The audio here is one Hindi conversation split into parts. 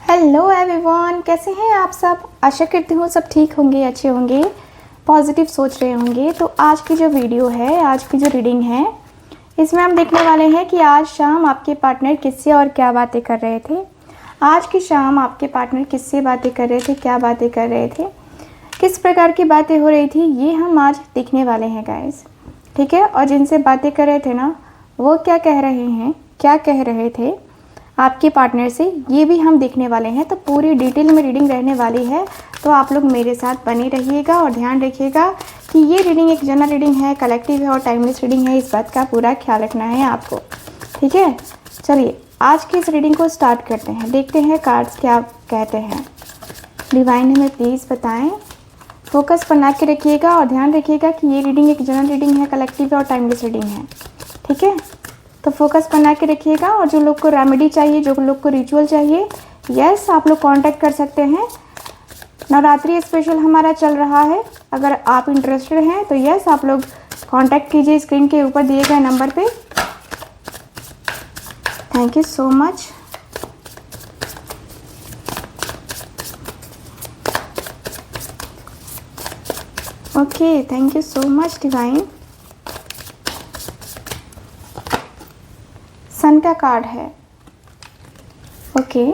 हेलो एवरीवन, कैसे हैं आप सब। आशा करती हूँ सब ठीक होंगे, अच्छे होंगे, पॉजिटिव सोच रहे होंगे। तो आज की जो वीडियो है, आज की जो रीडिंग है, इसमें हम देखने वाले हैं कि आज शाम आपके पार्टनर किससे और क्या बातें कर रहे थे। आज की शाम आपके पार्टनर किससे बातें कर रहे थे, क्या बातें कर रहे थे, किस प्रकार की बातें हो रही थी, ये हम आज देखने वाले हैं गाइस। ठीक है। और जिनसे बातें कर रहे थे ना, वो क्या कह रहे हैं, क्या कह रहे थे आपके पार्टनर से, ये भी हम देखने वाले हैं। तो पूरी डिटेल में रीडिंग रहने वाली है, तो आप लोग मेरे साथ बने रहिएगा और ध्यान रखिएगा कि ये रीडिंग एक जनरल रीडिंग है, कलेक्टिव है और टाइमलेस रीडिंग है। इस बात का पूरा ख्याल रखना है आपको। ठीक है, चलिए आज की इस रीडिंग को स्टार्ट करते हैं। देखते हैं कार्ड्स क्या कहते हैं। डिवाइन हमें प्लीज़ बताएं। फोकस बना के रखिएगा और ध्यान रखिएगा कि ये रीडिंग एक जनरल रीडिंग है, कलेक्टिव है और टाइमलेस रीडिंग है। ठीक है, तो फोकस बना के रखिएगा। और जो लोग को रेमेडी चाहिए, जो लोग को रिचुअल चाहिए, यस आप लोग कांटेक्ट कर सकते हैं। नवरात्रि स्पेशल हमारा चल रहा है, अगर आप इंटरेस्टेड हैं तो यस आप लोग कांटेक्ट कीजिए स्क्रीन के ऊपर दिए गए नंबर पे। Thank you so much. Okay, thank you so much divine. Sun का कार्ड है। ओके,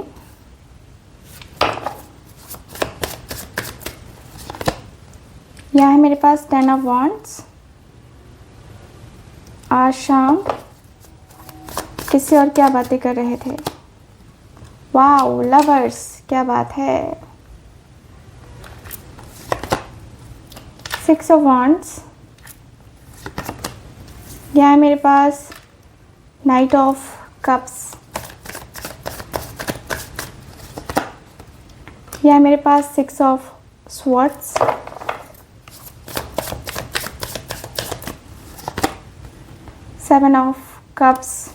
यहाँ है मेरे पास 10 ऑफ वॉन्ड्स। आज शाम किससे और क्या बातें कर रहे थे। वाओ, लवर्स, क्या बात है। 6 ऑफ वॉन्ड्स। यहाँ है मेरे पास नाइट ऑफ कप्स। यह है मेरे पास 6 of swords. 7 of cups.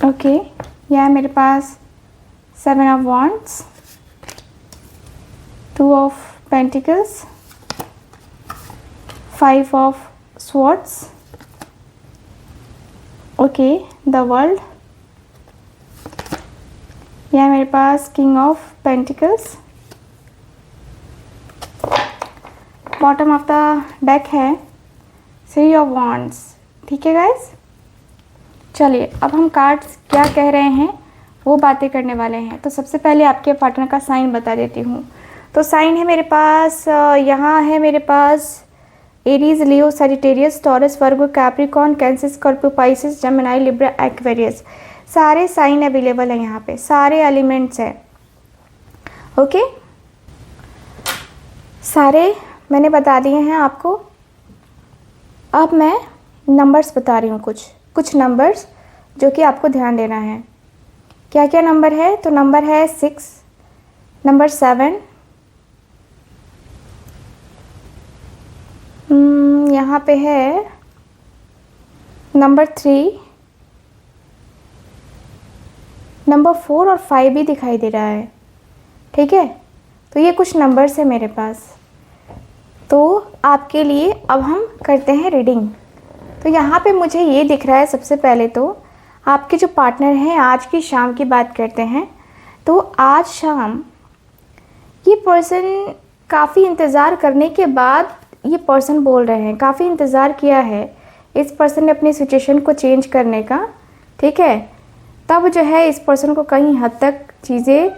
Okay, यह है मेरे पास 7 of wands, 2 of pentacles, 5 of swords. Okay, the world. यह मेरे पास king of pentacles. Bottom of the deck है 3 ऑफ वॉन्ड्स। ठीक है गाइस, चलिए अब हम कार्ड्स क्या कह रहे हैं वो बातें करने वाले हैं। तो सबसे पहले आपके पार्टनर का साइन बता देती हूँ। तो साइन है मेरे पास, यहाँ है मेरे पास Aries, Leo, Sagittarius, Taurus, Virgo, Capricorn, Cancer, Scorpio, Pisces, Gemini, Libra, Aquarius. सारे साइन अवेलेबल है यहाँ पे, सारे एलिमेंट्स हैं। ओके, सारे मैंने बता दिए हैं आपको। अब मैं नंबर्स बता रही हूँ, कुछ नंबर्स जो कि आपको ध्यान देना है। क्या क्या नंबर है, तो नंबर है 6, नंबर 7, यहाँ पे है नंबर 3, नंबर 4 और 5 भी दिखाई दे रहा है। ठीक है, तो ये कुछ नंबर्स है मेरे पास। तो आपके लिए अब हम करते हैं रीडिंग। तो यहाँ पे मुझे ये दिख रहा है, सबसे पहले तो आपके जो पार्टनर हैं आज की शाम की बात करते हैं। तो आज शाम ये पर्सन काफ़ी इंतज़ार करने के बाद ये पर्सन बोल रहे हैं, काफ़ी इंतज़ार किया है इस पर्सन ने अपनी सिचुएशन को चेंज करने का। ठीक है, तब जो है इस पर्सन को कहीं हद तक चीज़ें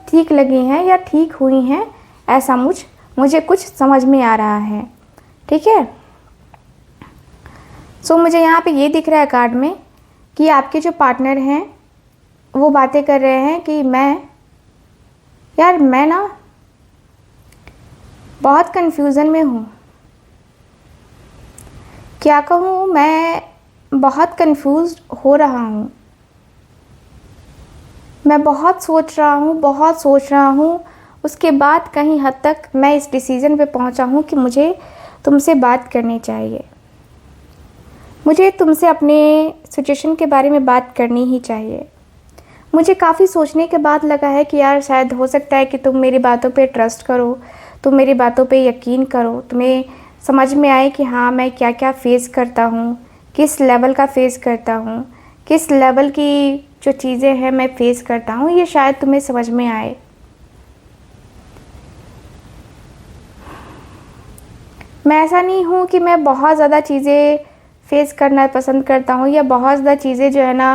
ठीक लगी हैं या ठीक हुई हैं, ऐसा मुझे कुछ समझ में आ रहा है। ठीक है, सो मुझे यहाँ पे ये दिख रहा है कार्ड में कि आपके जो पार्टनर हैं वो बातें कर रहे हैं कि मैं ना बहुत कन्फ्यूज़न में हूँ। क्या कहूँ, मैं बहुत कंफ्यूज हो रहा हूँ। मैं बहुत सोच रहा हूँ। उसके बाद कहीं हद तक मैं इस डिसीज़न पे पहुँचा हूँ कि मुझे तुमसे बात करनी चाहिए। मुझे तुमसे अपने सिचुएशन के बारे में बात करनी ही चाहिए। मुझे काफ़ी सोचने के बाद लगा है कि यार शायद हो सकता है कि तुम मेरी बातों पे ट्रस्ट करो, तुम मेरी बातों पे यकीन करो, तुम्हें समझ में आए कि हाँ मैं क्या क्या फ़ेस करता हूँ, किस लेवल का फ़ेस करता हूँ, किस लेवल की जो चीज़ें हैं मैं फेस करता हूँ, ये शायद तुम्हें समझ में आए। मैं ऐसा नहीं हूँ कि मैं बहुत ज़्यादा चीज़ें फेस करना पसंद करता हूँ या बहुत ज़्यादा चीज़ें जो है ना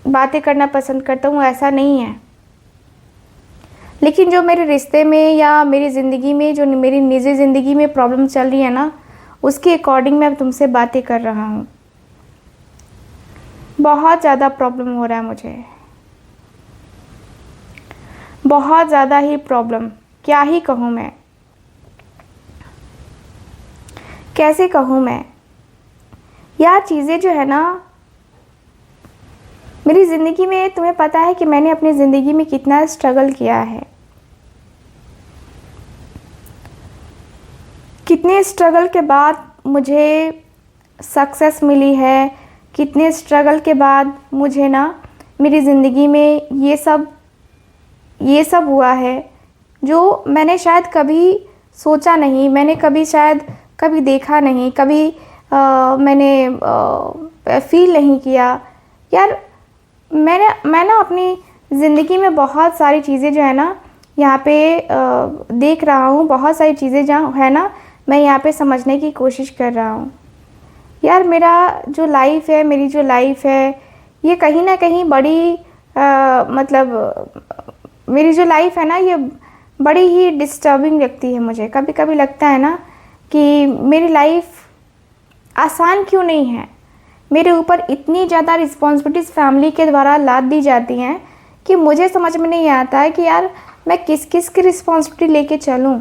बातें करना पसंद करता हूँ, ऐसा नहीं है। लेकिन जो मेरे रिश्ते में या मेरी ज़िंदगी में, जो मेरी निजी ज़िंदगी में प्रॉब्लम चल रही है ना, उसके अकॉर्डिंग मैं तुमसे बातें कर रहा हूँ। बहुत ज़्यादा प्रॉब्लम हो रहा है मुझे, बहुत ज़्यादा ही प्रॉब्लम। क्या ही कहूँ मैं, कैसे कहूँ मैं यार। चीज़ें जो है ना मेरी ज़िंदगी में, तुम्हें पता है कि मैंने अपनी ज़िंदगी में कितना स्ट्रगल किया है, कितने स्ट्रगल के बाद मुझे सक्सेस मिली है, कितने स्ट्रगल के बाद मुझे ना मेरी ज़िंदगी में ये सब हुआ है जो मैंने शायद कभी सोचा नहीं, मैंने कभी शायद कभी देखा नहीं, कभी मैंने फील नहीं किया यार। मैं ना अपनी ज़िंदगी में बहुत सारी चीज़ें जो है ना यहाँ पे देख रहा हूँ, बहुत सारी चीज़ें जहाँ है ना मैं यहाँ पे समझने की कोशिश कर रहा हूँ यार। मेरा जो लाइफ है, मेरी जो लाइफ है, ये कहीं ना कहीं बड़ी मतलब मेरी जो लाइफ है ना, ये बड़ी ही डिस्टर्बिंग लगती है मुझे। कभी कभी लगता है ना कि मेरी लाइफ आसान क्यों नहीं है। मेरे ऊपर इतनी ज़्यादा रिस्पॉन्सिबिलिटीज़ फैमिली के द्वारा लाद दी जाती हैं कि मुझे समझ में नहीं आता है कि यार मैं किस किस की रिस्पॉन्सिबिलिटी लेके चलूँ।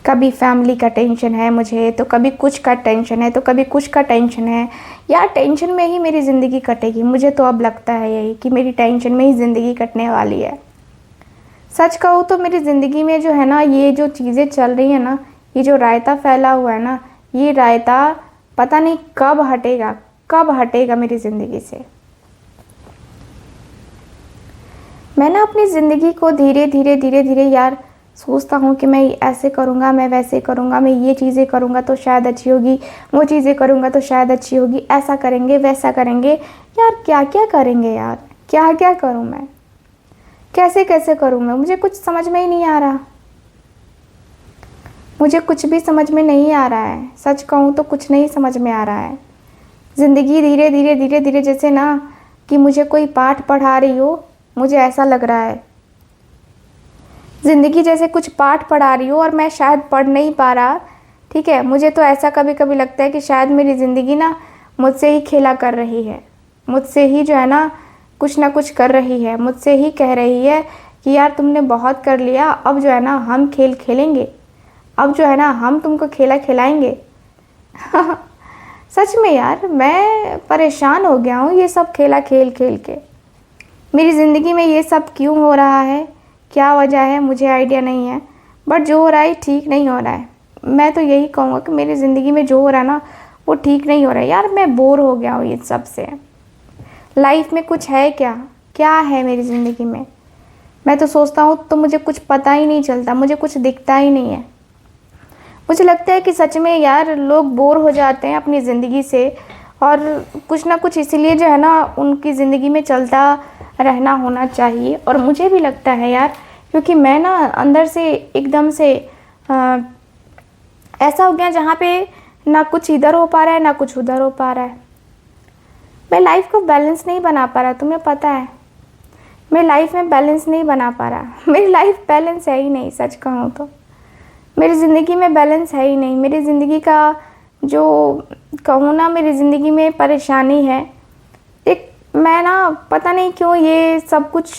कभी फैमिली का टेंशन है मुझे, तो कभी कुछ का टेंशन है, तो कभी कुछ का टेंशन है यार। टेंशन में ही मेरी ज़िंदगी कटेगी, मुझे तो अब लगता है यही कि मेरी टेंशन में ही ज़िंदगी कटने वाली है। सच कहूँ तो मेरी ज़िंदगी में जो है ना, ये जो चीज़ें चल रही हैं ना, ये जो रायता फैला हुआ है ना, ये रायता पता नहीं कब हटेगा मेरी ज़िंदगी से। मैं ना अपनी ज़िंदगी को धीरे धीरे यार सोचता हूँ कि मैं ऐसे करूँगा, मैं वैसे करूँगा, मैं ये चीज़ें करूँगा तो शायद अच्छी होगी, वो चीज़ें करूँगा तो शायद अच्छी होगी, ऐसा करेंगे वैसा करेंगे यार। क्या क्या करेंगे यार, क्या क्या करूँ मैं, कैसे कैसे करूँ मैं, मुझे कुछ समझ में ही नहीं आ रहा। मुझे कुछ भी समझ में नहीं आ रहा है, सच कहूँ तो कुछ नहीं समझ में आ रहा है। ज़िंदगी धीरे धीरे जैसे ना कि मुझे कोई पाठ पढ़ा रही हो, मुझे ऐसा लग रहा है। ज़िंदगी जैसे कुछ पाठ पढ़ा रही हो और मैं शायद पढ़ नहीं पा रहा। ठीक है, मुझे तो ऐसा कभी कभी लगता है कि शायद मेरी ज़िंदगी ना मुझसे ही खेला कर रही है, मुझसे ही जो है ना कुछ कर रही है, मुझसे ही कह रही है कि यार तुमने बहुत कर लिया, अब जो है ना हम खेल खेलेंगे, अब जो है ना हम तुमको खेला खिलाएंगे। सच में यार मैं परेशान हो गया हूँ ये सब खेला खेल खेल के। मेरी ज़िंदगी में ये सब क्यों हो रहा है, क्या वजह है, मुझे आइडिया नहीं है। बट जो हो रहा है ठीक नहीं हो रहा है। मैं तो यही कहूँगा कि मेरी ज़िंदगी में जो हो रहा है ना वो ठीक नहीं हो रहा है यार। मैं बोर हो गया हूँ ये सब से। लाइफ में कुछ है क्या है मेरी ज़िंदगी में। मैं तो सोचता हूँ तो मुझे कुछ पता ही नहीं चलता, मुझे कुछ दिखता ही नहीं है। मुझे लगता है कि सच में यार लोग बोर हो जाते हैं अपनी ज़िंदगी से, और कुछ ना कुछ इसीलिए जो है ना उनकी ज़िंदगी में चलता रहना होना चाहिए। और मुझे भी लगता है यार, क्योंकि मैं ना अंदर से एकदम से ऐसा हो गया जहाँ पे ना कुछ इधर हो पा रहा है ना कुछ उधर हो पा रहा है। मैं लाइफ को बैलेंस नहीं बना पा रहा, तुम्हें पता है। मैं लाइफ में बैलेंस नहीं बना पा रहा। मेरी लाइफ बैलेंस है ही नहीं, सच कहूँ तो मेरी ज़िंदगी में बैलेंस है ही नहीं। मेरी ज़िंदगी का जो कहूँ ना, मेरी ज़िंदगी में परेशानी है। एक मैं ना पता नहीं क्यों ये सब कुछ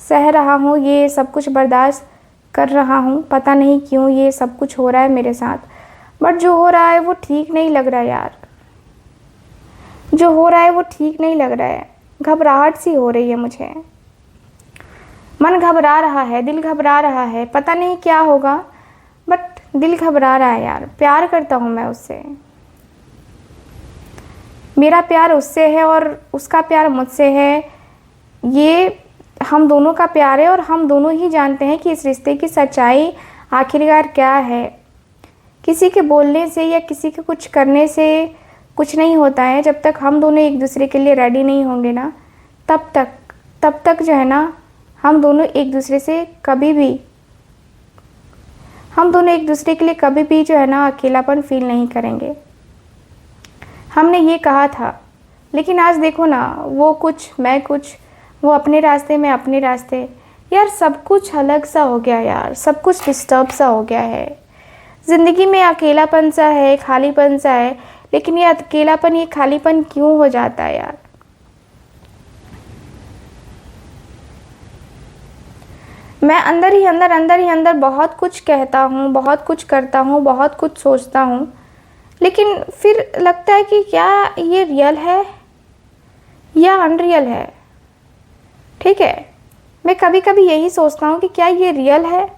सह रहा हूँ, ये सब कुछ बर्दाश्त कर रहा हूँ, पता नहीं क्यों ये सब कुछ हो रहा है मेरे साथ। बट जो हो रहा है वो ठीक नहीं लग रहा यार, जो हो रहा है वो ठीक नहीं लग रहा है। घबराहट सी हो रही है मुझे, मन घबरा रहा है, दिल घबरा रहा है, पता नहीं क्या होगा बट दिल घबरा रहा है यार। प्यार करता हूँ मैं उससे, मेरा प्यार उससे है और उसका प्यार मुझसे है। ये हम दोनों का प्यार है और हम दोनों ही जानते हैं कि इस रिश्ते की सच्चाई आखिरकार क्या है। किसी के बोलने से या किसी के कुछ करने से कुछ नहीं होता है। जब तक हम दोनों एक दूसरे के लिए रेडी नहीं होंगे ना, तब तक जो है ना, हम दोनों एक दूसरे के लिए कभी भी जो है ना अकेलापन फील नहीं करेंगे। हमने ये कहा था, लेकिन आज देखो ना, वो कुछ मैं कुछ, वो अपने रास्ते में अपने रास्ते। यार सब कुछ अलग सा हो गया यार, सब कुछ डिस्टर्ब सा हो गया है। ज़िंदगी में अकेलापन सा है, खालीपन सा है, लेकिन ये अकेलापन, ये खालीपन क्यों हो जाता है यार? मैं अंदर ही अंदर बहुत कुछ कहता हूँ, बहुत कुछ करता हूँ, बहुत कुछ सोचता हूँ, लेकिन फिर लगता है कि क्या ये रियल है या अनरियल है। ठीक है, मैं कभी कभी यही सोचता हूँ कि क्या ये रियल है।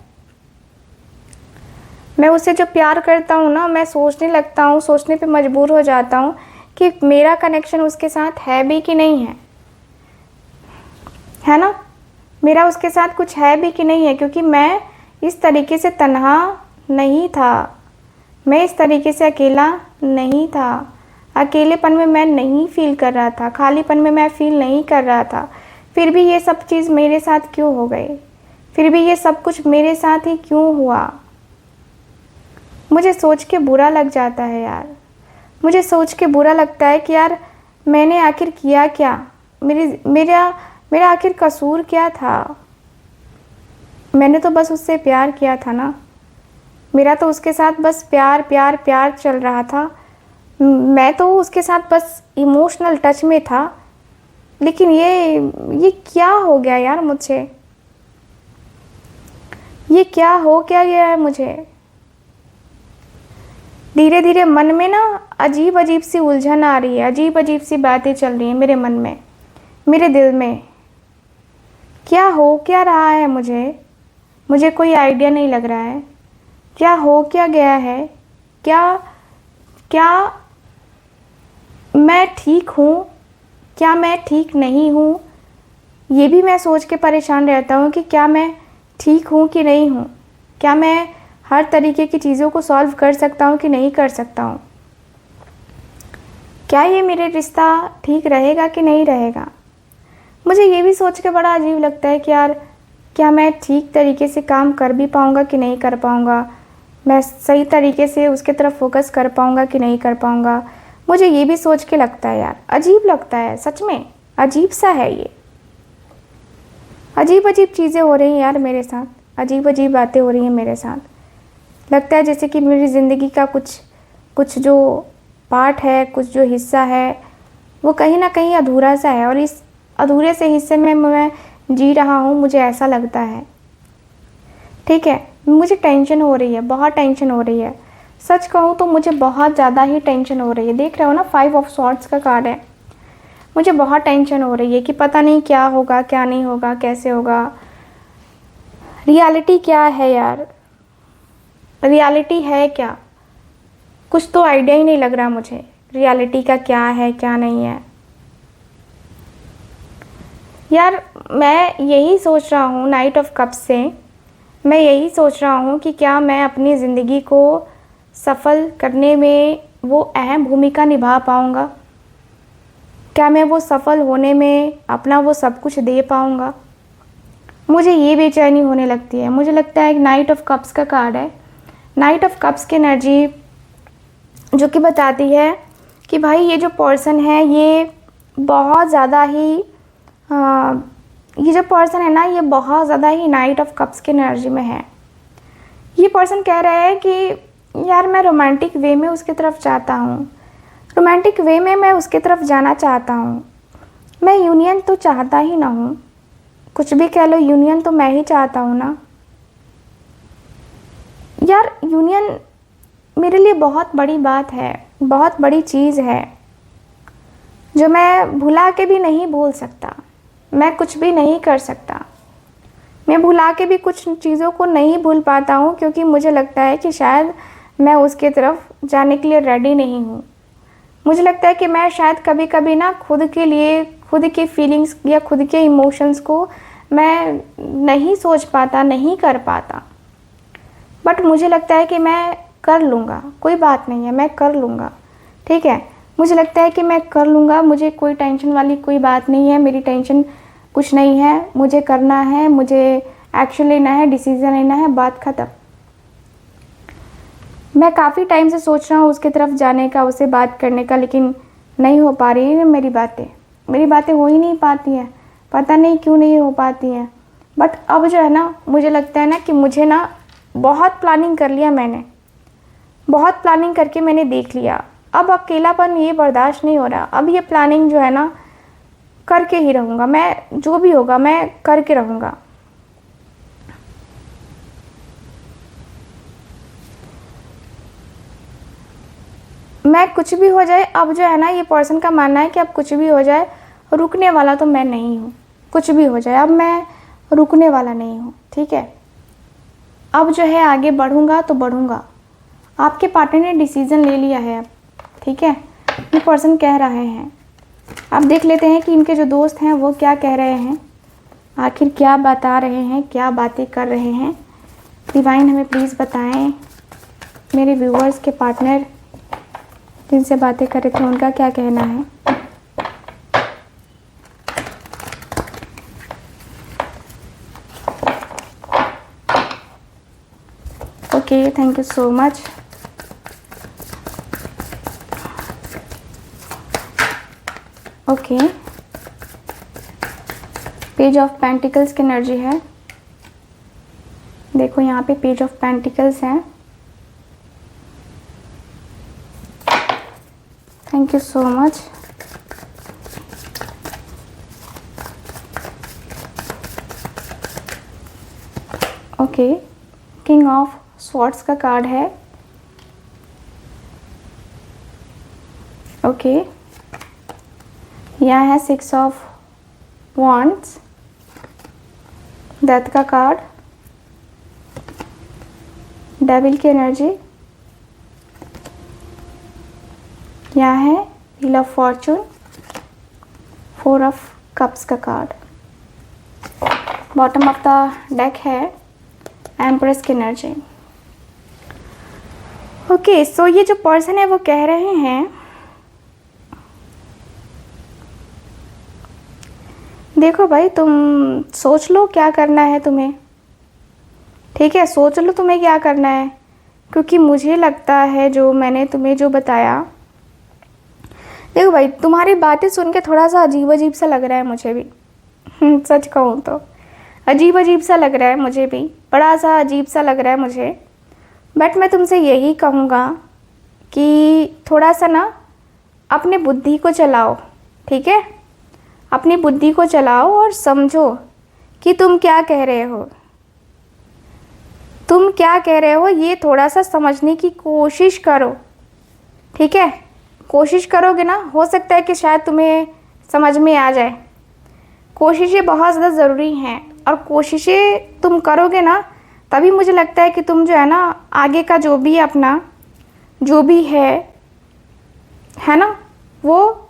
मैं उससे जो प्यार करता हूँ ना, मैं सोचने लगता हूँ, सोचने पे मजबूर हो जाता हूँ कि मेरा कनेक्शन उसके साथ है भी कि नहीं है ना? मेरा उसके साथ कुछ है भी कि नहीं है, क्योंकि मैं इस तरीके से तन्हा नहीं था, मैं इस तरीके से अकेला नहीं था। अकेलेपन में मैं नहीं फील कर रहा था, खालीपन में मैं फील नहीं कर रहा था। फिर भी ये सब चीज़ मेरे साथ क्यों हो गई? फिर भी ये सब कुछ मेरे साथ ही क्यों हुआ? मुझे सोच के बुरा लग जाता है यार। मुझे सोच के बुरा लगता है कि यार मैंने आखिर किया क्या? मेरा आखिर कसूर क्या था? मैंने तो बस उससे प्यार किया था ना, मेरा तो उसके साथ बस प्यार प्यार प्यार चल रहा था। मैं तो उसके साथ बस इमोशनल टच में था। लेकिन ये क्या हो गया यार मुझसे? ये क्या हो क्या गया है मुझे? धीरे धीरे मन में ना अजीब अजीब सी उलझन आ रही है, अजीब अजीब सी बातें चल रही हैं मेरे मन में, मेरे दिल में। क्या हो क्या रहा है मुझे कोई आइडिया नहीं लग रहा है। क्या हो क्या गया है? क्या मैं ठीक हूँ? क्या मैं ठीक नहीं हूँ? ये भी मैं सोच के परेशान रहता हूँ कि क्या मैं ठीक हूँ कि नहीं हूँ। क्या मैं हर तरीके की चीज़ों को सॉल्व कर सकता हूँ कि नहीं कर सकता हूँ। क्या ये मेरे रिश्ता ठीक रहेगा कि नहीं रहेगा। मुझे ये भी सोच के बड़ा अजीब लगता है कि यार क्या मैं ठीक तरीके से काम कर भी पाऊँगा कि नहीं कर पाऊँगा। मैं सही तरीके से उसके तरफ फोकस कर पाऊँगा कि नहीं कर पाऊँगा। मुझे ये भी सोच के लगता है यार, अजीब लगता है, सच में अजीब सा है ये। अजीब अजीब चीज़ें हो रही हैं यार मेरे साथ, अजीब अजीब बातें हो रही हैं मेरे साथ। लगता है जैसे कि मेरी ज़िंदगी का कुछ जो पार्ट है, कुछ जो हिस्सा है, वो कहीं ना कहीं अधूरा सा है, और इस अधूरे से हिस्से में मैं जी रहा हूँ, मुझे ऐसा लगता है। ठीक है, मुझे टेंशन हो रही है, बहुत टेंशन हो रही है। सच कहूँ तो मुझे बहुत ज़्यादा ही टेंशन हो रही है। देख रहे हो ना, 5 ऑफ सॉर्ड्स का कार्ड है। मुझे बहुत टेंशन हो रही है कि पता नहीं क्या होगा, क्या नहीं होगा, कैसे होगा। रियलिटी क्या है यार? रियलिटी है क्या? कुछ तो आइडिया ही नहीं लग रहा मुझे, रियलिटी का क्या है क्या नहीं है। यार मैं यही सोच रहा हूँ नाइट ऑफ कप्स से, मैं यही सोच रहा हूँ कि क्या मैं अपनी ज़िंदगी को सफल करने में वो अहम भूमिका निभा पाऊँगा। क्या मैं वो सफल होने में अपना वो सब कुछ दे पाऊँगा। मुझे ये बेचैनी होने लगती है। मुझे लगता है नाइट ऑफ कप्स का कार्ड है। नाइट ऑफ कप्स की एनर्जी जो कि बताती है कि भाई ये जो पर्सन है, ये बहुत ज़्यादा ही ये जो पर्सन है ना, ये बहुत ज़्यादा ही नाइट ऑफ कप्स की एनर्जी में है। ये पर्सन कह रहा है कि यार मैं रोमांटिक वे में उसकी तरफ चाहता हूँ, रोमांटिक वे में मैं उसकी तरफ जाना चाहता हूँ। मैं यूनियन तो चाहता ही ना हूँ, कुछ भी कह लो, यूनियन तो मैं ही चाहता हूँ ना यार। यूनियन मेरे लिए बहुत बड़ी बात है, बहुत बड़ी चीज़ है, जो मैं भुला के भी नहीं भूल सकता। मैं कुछ भी नहीं कर सकता, मैं भुला के भी कुछ चीज़ों को नहीं भूल पाता हूँ, क्योंकि मुझे लगता है कि शायद मैं उसके तरफ जाने के लिए रेडी नहीं हूँ। मुझे लगता है कि मैं शायद कभी कभी ना खुद के लिए, खुद की फीलिंग्स या खुद के इमोशंस को मैं नहीं सोच पाता, नहीं कर पाता। बट मुझे लगता है कि मैं कर लूँगा, कोई बात नहीं है, मैं कर लूँगा। ठीक है, मुझे लगता है कि मैं कर लूँगा, मुझे कोई टेंशन वाली कोई बात नहीं है, मेरी टेंशन कुछ नहीं है, मुझे करना है, मुझे एक्शन लेना है, डिसीज़न लेना है, बात ख़त्म। मैं काफ़ी टाइम से सोच रहा हूँ उसकी तरफ जाने का, उससे बात करने का, लेकिन नहीं हो पा रही है मेरी बातें हो ही नहीं पाती हैं, पता नहीं क्यों नहीं हो पाती हैं। बट अब जो है ना, मुझे लगता है ना कि मुझे ना बहुत प्लानिंग कर लिया मैंने, बहुत प्लानिंग करके मैंने देख लिया। अब अकेलापन ये बर्दाश्त नहीं हो रहा। अब ये प्लानिंग जो है ना करके ही रहूँगा मैं, जो भी होगा मैं करके रहूँगा। मैं कुछ भी हो जाए, अब जो है ना ये पर्सन का मानना है कि अब कुछ भी हो जाए, रुकने वाला तो मैं नहीं हूँ। कुछ भी हो जाए अब मैं रुकने वाला नहीं हूँ, ठीक है। अब जो है आगे बढ़ूँगा तो बढ़ूँगा। आपके पार्टनर ने डिसीज़न ले लिया है अब, ठीक है, ये पर्सन कह रहे हैं। अब देख लेते हैं कि इनके जो दोस्त हैं वो क्या कह रहे हैं, आखिर क्या बता रहे हैं, क्या बातें कर रहे हैं। डिवाइन हमें प्लीज़ बताएं, मेरे व्यूअर्स के पार्टनर जिनसे बातें कर रहे थे उनका क्या कहना है। Okay, thank you so much. Okay, page of pentacles की एनर्जी है। देखो यहाँ पे पेज ऑफ पेंटिकल्स है। Thank you so much. Okay, king of swords का कार्ड है। ओके, यहाँ है 6 ऑफ वॉन्ड्स, डेथ का कार्ड, डेविल की एनर्जी, यहाँ है wheel of fortune, 4 of cups का card. Bottom of the deck है एम्प्रेस की एनर्जी। ओके, सो ये जो पर्सन है वो कह रहे हैं, देखो भाई तुम सोच लो क्या करना है तुम्हें, ठीक है, सोच लो तुम्हें क्या करना है। क्योंकि मुझे लगता है जो मैंने तुम्हें जो बताया, देखो भाई तुम्हारी बातें सुन के थोड़ा सा अजीब अजीब सा लग रहा है मुझे भी सच कहूँ तो अजीब अजीब सा लग रहा है मुझे भी, बड़ा सा अजीब सा लग रहा है मुझे। बट मैं तुमसे यही कहूँगा कि थोड़ा सा ना अपनी बुद्धि को चलाओ, ठीक है, अपनी बुद्धि को चलाओ और समझो कि तुम क्या कह रहे हो, तुम क्या कह रहे हो, ये थोड़ा सा समझने की कोशिश करो, ठीक है। कोशिश करोगे ना, हो सकता है कि शायद तुम्हें समझ में आ जाए। कोशिशें बहुत ज़्यादा ज़रूरी हैं और कोशिशें तुम करोगे ना, तभी मुझे लगता है कि तुम जो है ना आगे का जो भी अपना जो भी है ना, वो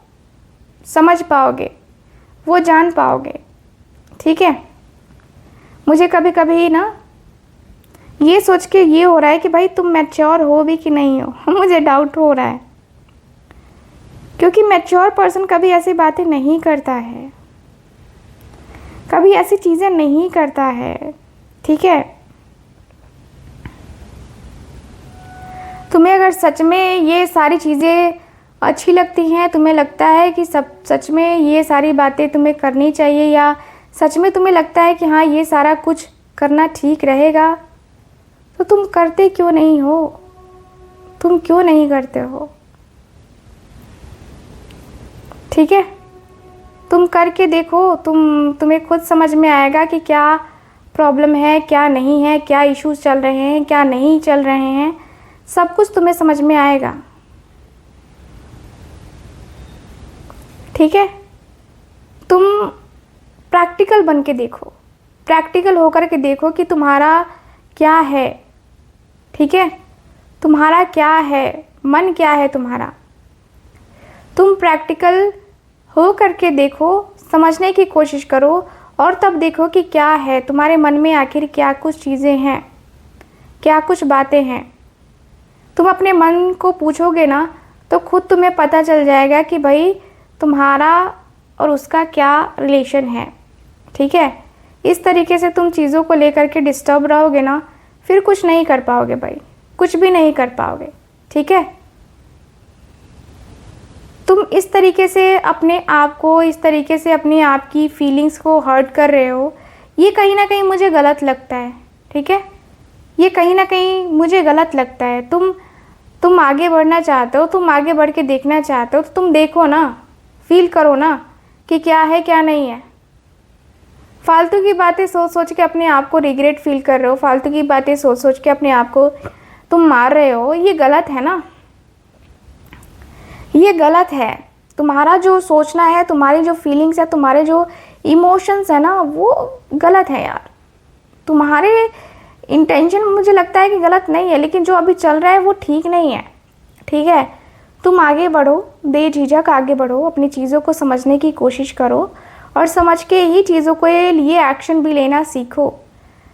समझ पाओगे, वो जान पाओगे, ठीक है। मुझे कभी कभी ना ये सोच के ये हो रहा है कि भाई तुम मैच्योर हो भी कि नहीं हो मुझे डाउट हो रहा है, क्योंकि मैच्योर पर्सन कभी ऐसी बातें नहीं करता है, कभी ऐसी चीज़ें नहीं करता है, ठीक है। तुम्हें अगर सच में ये सारी चीज़ें अच्छी लगती हैं, तुम्हें लगता है कि सब सच में ये सारी बातें तुम्हें करनी चाहिए, या सच में तुम्हें लगता है कि हाँ ये सारा कुछ करना ठीक रहेगा, तो तुम करते क्यों नहीं हो, तुम क्यों नहीं करते हो, ठीक है। तुम करके देखो, तुम्हें खुद समझ में आएगा कि क्या प्रॉब्लम है, क्या नहीं है, क्या इश्यूज चल रहे हैं, क्या नहीं चल रहे हैं, सब कुछ तुम्हें समझ में आएगा, ठीक है। तुम प्रैक्टिकल बन के देखो, प्रैक्टिकल होकर के देखो कि तुम्हारा क्या है, ठीक है, तुम्हारा क्या है, मन क्या है तुम्हारा। तुम प्रैक्टिकल हो करके देखो, समझने की कोशिश करो और तब देखो कि क्या है तुम्हारे मन में, आखिर क्या कुछ चीज़ें हैं, क्या कुछ बातें हैं। तुम अपने मन को पूछोगे ना तो खुद तुम्हें पता चल जाएगा कि भाई तुम्हारा और उसका क्या रिलेशन है। ठीक है, इस तरीके से तुम चीज़ों को लेकर के डिस्टर्ब रहोगे ना, फिर कुछ नहीं कर पाओगे भाई, कुछ भी नहीं कर पाओगे। ठीक है, तुम इस तरीके से अपने आप को, इस तरीके से अपनी आप की फीलिंग्स को हर्ट कर रहे हो, ये कहीं ना कहीं मुझे गलत लगता है। ठीक है, ये कहीं ना कहीं मुझे गलत लगता है। तुम आगे बढ़ना चाहते हो, तुम आगे बढ़ के देखना चाहते हो, तो तुम देखो ना, फील करो ना कि क्या है क्या नहीं है। फालतू की बातें सोच सोच के अपने आप को रिग्रेट फील कर रहे हो, फालतू की बातें सोच सोच के अपने आप को तुम मार रहे हो, ये गलत है ना, ये गलत है। तुम्हारा जो सोचना है, तुम्हारी जो फीलिंग्स है, तुम्हारे जो इमोशंस है ना, वो गलत है यार। तुम्हारे इंटेंशन मुझे लगता है कि गलत नहीं है, लेकिन जो अभी चल रहा है वो ठीक नहीं है। ठीक है, तुम आगे बढ़ो, बेझिझक आगे बढ़ो, अपनी चीज़ों को समझने की कोशिश करो और समझ के ही चीज़ों के लिए एक्शन भी लेना सीखो।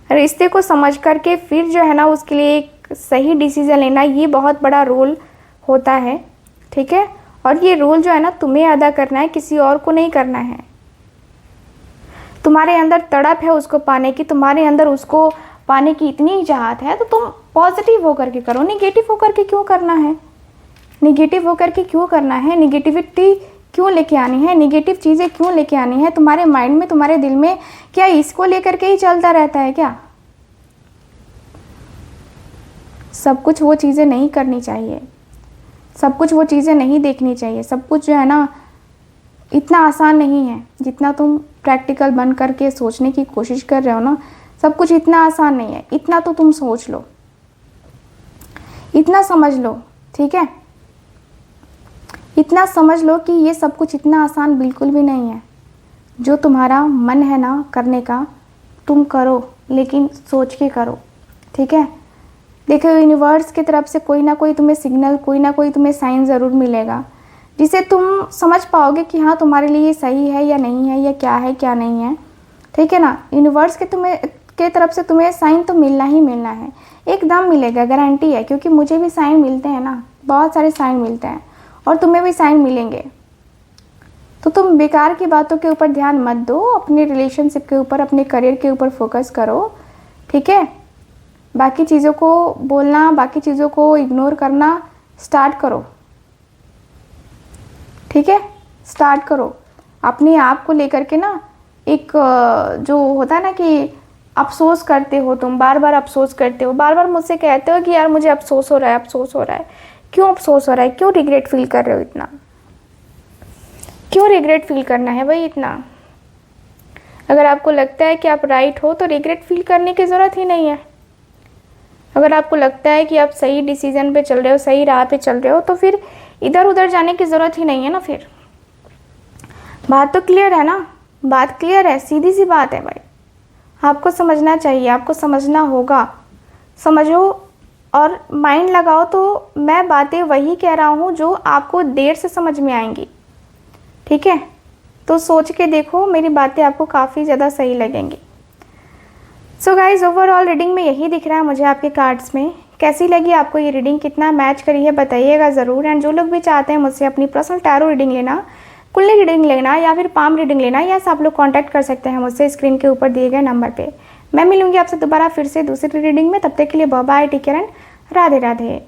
रिश्ते को समझ करके फिर जो है ना उसके लिए एक सही डिसीज़न लेना, ये बहुत बड़ा रोल होता है। ठीक है, और ये रोल जो है ना तुम्हें अदा करना है, किसी और को नहीं करना है। तुम्हारे अंदर तड़प है उसको पाने की, तुम्हारे अंदर उसको पाने की इतनी चाहत है, तो तुम पॉजिटिव होकर के करो, निगेटिव होकर के क्यों करना है? निगेटिव होकर के क्यों करना है? निगेटिविटी क्यों लेके आनी है? निगेटिव चीज़ें क्यों लेके आनी है तुम्हारे माइंड में, तुम्हारे दिल में? क्या इसको लेकर के ही चलता रहता है क्या? सब कुछ वो चीज़ें नहीं करनी चाहिए, सब कुछ वो चीज़ें नहीं देखनी चाहिए। सब कुछ जो है ना इतना आसान नहीं है जितना तुम प्रैक्टिकल बन करके सोचने की कोशिश कर रहे हो ना। सब कुछ इतना आसान नहीं है, इतना तो तुम सोच लो, इतना समझ लो। ठीक है, इतना समझ लो कि ये सब कुछ इतना आसान बिल्कुल भी नहीं है। जो तुम्हारा मन है ना करने का, तुम करो, लेकिन सोच के करो। ठीक है, देखो यूनिवर्स की तरफ से कोई ना कोई तुम्हें सिग्नल, कोई ना कोई तुम्हें साइन ज़रूर मिलेगा, जिसे तुम समझ पाओगे कि हाँ तुम्हारे लिए ये सही है या नहीं है, या क्या है क्या नहीं है। ठीक है ना, यूनिवर्स के तरफ से तुम्हें साइन तो मिलना ही मिलना है, एकदम मिलेगा, गारंटी है। क्योंकि मुझे भी साइन मिलते हैं ना, बहुत सारे साइन मिलते हैं, और तुम्हें भी साइन मिलेंगे। तो तुम बेकार की बातों के ऊपर ध्यान मत दो, अपने रिलेशनशिप के ऊपर, अपने करियर के ऊपर फोकस करो। ठीक है, बाकी चीज़ों को बोलना, बाकी चीज़ों को इग्नोर करना स्टार्ट करो। ठीक है, स्टार्ट करो। अपने आप को लेकर के ना एक जो होता है ना कि अफसोस करते हो, तुम बार बार अफसोस करते हो, बार बार मुझसे कहते हो कि यार मुझे अफसोस हो रहा है, अफसोस हो रहा है। क्यों अफसोस हो रहा है? क्यों रिग्रेट फील कर रहे हो इतना? क्यों रिग्रेट फील करना है भाई इतना? अगर आपको लगता है कि आप राइट हो तो रिग्रेट फील करने की ज़रूरत ही नहीं है। अगर आपको लगता है कि आप सही डिसीजन पे चल रहे हो, सही राह पे चल रहे हो, तो फिर इधर उधर जाने की ज़रूरत ही नहीं है ना। फिर बात तो क्लियर है ना, बात क्लियर है, सीधी सी बात है भाई। आपको समझना चाहिए, आपको समझना होगा। समझो और माइंड लगाओ। तो मैं बातें वही कह रहा हूँ जो आपको देर से समझ में आएंगी। ठीक है, तो सोच के देखो, मेरी बातें आपको काफ़ी ज़्यादा सही लगेंगी। सो गाइज, ओवरऑल रीडिंग में यही दिख रहा है मुझे आपके कार्ड्स में। कैसी लगी आपको ये रीडिंग, कितना मैच करी है बताइएगा ज़रूर। एंड जो लोग भी चाहते हैं मुझसे अपनी पर्सनल टैरो रीडिंग लेना, कुल्ली रीडिंग लेना, या फिर पाम रीडिंग लेना, यस आप लोग कांटेक्ट कर सकते हैं मुझसे स्क्रीन के ऊपर दिए गए नंबर पे। मैं मिलूंगी आपसे दोबारा फिर से दूसरी रीडिंग में। तब तक के लिए bye bye, take care and Radhe Radhe.